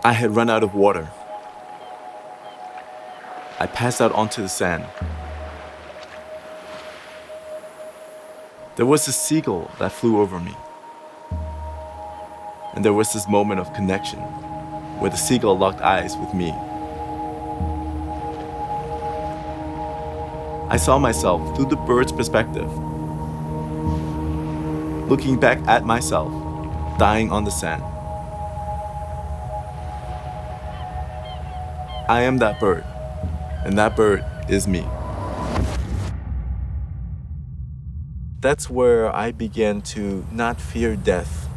I had run out of water. I passed out onto the sand. There was a seagull that flew over me. And there was this moment of connection where the seagull locked eyes with me. I saw myself through the bird's perspective, looking back at myself, dying on the sand. I am that bird, and that bird is me. That's where I began to not fear death.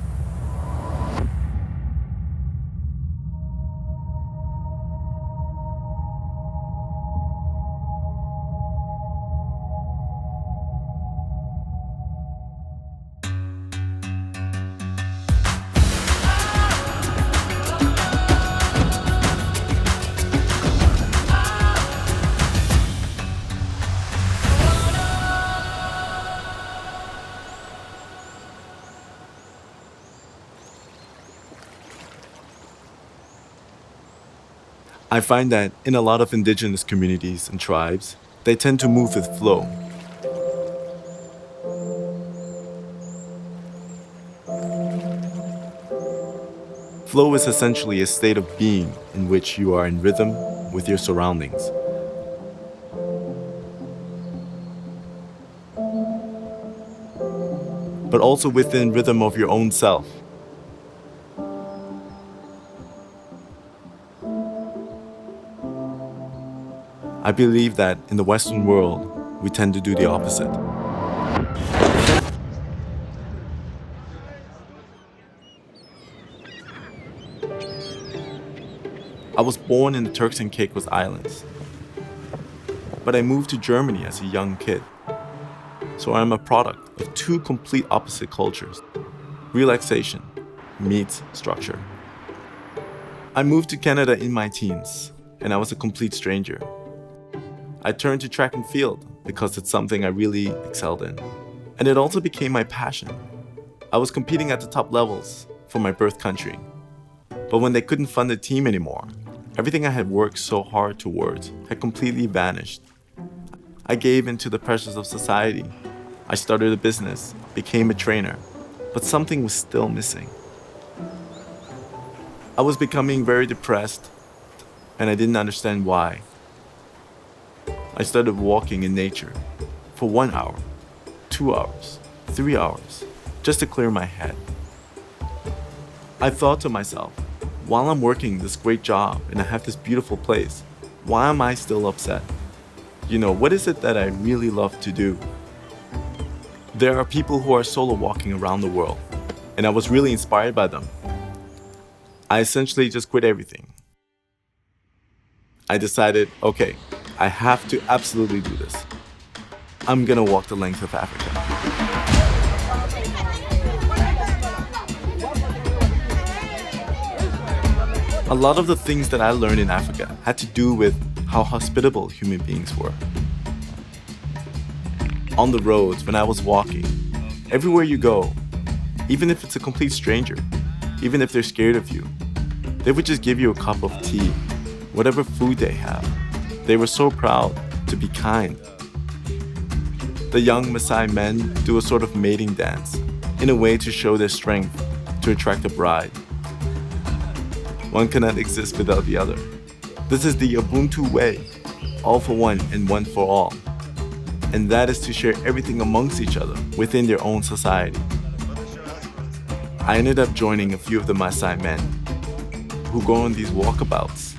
I find that in a lot of indigenous communities and tribes, they tend to move with flow. Flow is essentially a state of being in which you are in rhythm with your surroundings. But also within rhythm of your own self. I believe that in the Western world, we tend to do the opposite. I was born in the Turks and Caicos Islands, but I moved to Germany as a young kid. So I'm a product of two complete opposite cultures. Relaxation meets structure. I moved to Canada in my teens, and I was a complete stranger. I turned to track and field because it's something I really excelled in. And it also became my passion. I was competing at the top levels for my birth country. But when they couldn't fund the team anymore, everything I had worked so hard towards had completely vanished. I gave in to the pressures of society. I started a business, became a trainer, but something was still missing. I was becoming very depressed, and I didn't understand why. I started walking in nature for 1 hour, 2 hours, 3 hours, just to clear my head. I thought to myself, while I'm working this great job and I have this beautiful place, why am I still upset? What is it that I really love to do? There are people who are solo walking around the world, and I was really inspired by them. I essentially just quit everything. I decided, okay, I have to absolutely do this. I'm gonna walk the length of Africa. A lot of the things that I learned in Africa had to do with how hospitable human beings were. On the roads, when I was walking, everywhere you go, even if it's a complete stranger, even if they're scared of you, they would just give you a cup of tea, whatever food they have. They were so proud to be kind. The young Maasai men do a sort of mating dance, in a way to show their strength to attract a bride. One cannot exist without the other. This is the Ubuntu way, all for one and one for all. And that is to share everything amongst each other within their own society. I ended up joining a few of the Maasai men who go on these walkabouts.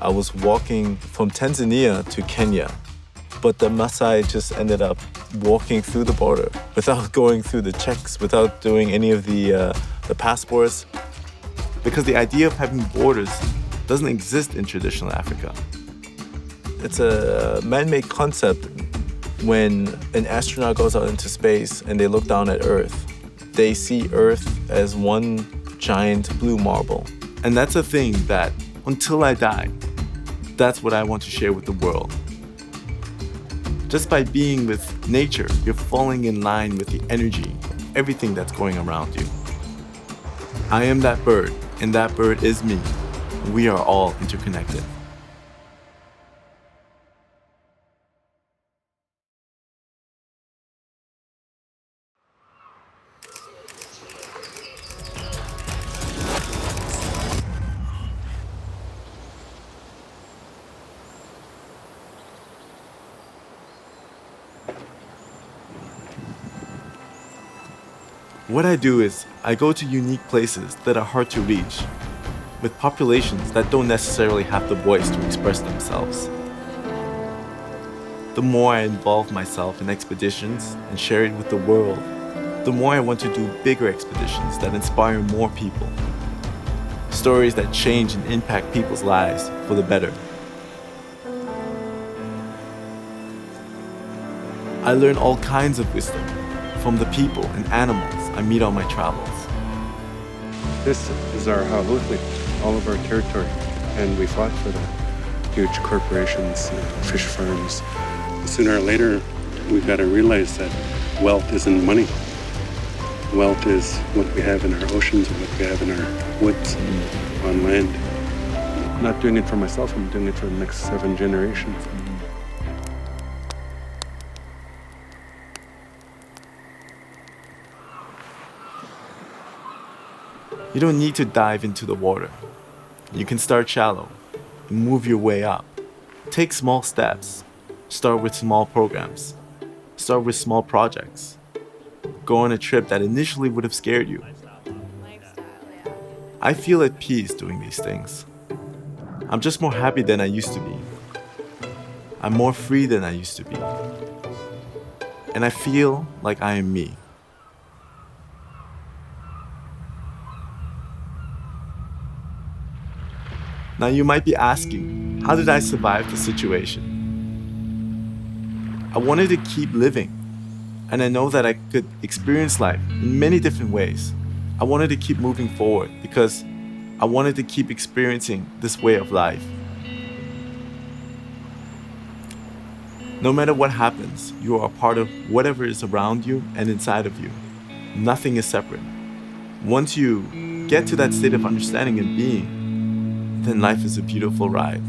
I was walking from Tanzania to Kenya, but the Maasai just ended up walking through the border without going through the checks, without doing any of the passports. Because the idea of having borders doesn't exist in traditional Africa. It's a man-made concept. When an astronaut goes out into space and they look down at Earth, they see Earth as one giant blue marble. And that's a thing that, until I die, that's what I want to share with the world. Just by being with nature, you're falling in line with the energy of everything that's going around you. I am that bird, and that bird is me. We are all interconnected. What I do is, I go to unique places that are hard to reach, with populations that don't necessarily have the voice to express themselves. The more I involve myself in expeditions and share it with the world, the more I want to do bigger expeditions that inspire more people. Stories that change and impact people's lives for the better. I learn all kinds of wisdom from the people and animals I meet on my travels. This is our housing, all of our territory, and we fought for that. Huge corporations, fish farms. Sooner or later, we've got to realize that wealth isn't money. Wealth is what we have in our oceans and what we have in our woods and on land. I'm not doing it for myself, I'm doing it for the next 7 generations. You don't need to dive into the water. You can start shallow and move your way up. Take small steps. Start with small programs. Start with small projects. Go on a trip that initially would have scared you. I feel at peace doing these things. I'm just more happy than I used to be. I'm more free than I used to be. And I feel like I am me. Now you might be asking, how did I survive the situation? I wanted to keep living, and I know that I could experience life in many different ways. I wanted to keep moving forward because I wanted to keep experiencing this way of life. No matter what happens, you are a part of whatever is around you and inside of you. Nothing is separate. Once you get to that state of understanding and being, then life is a beautiful ride.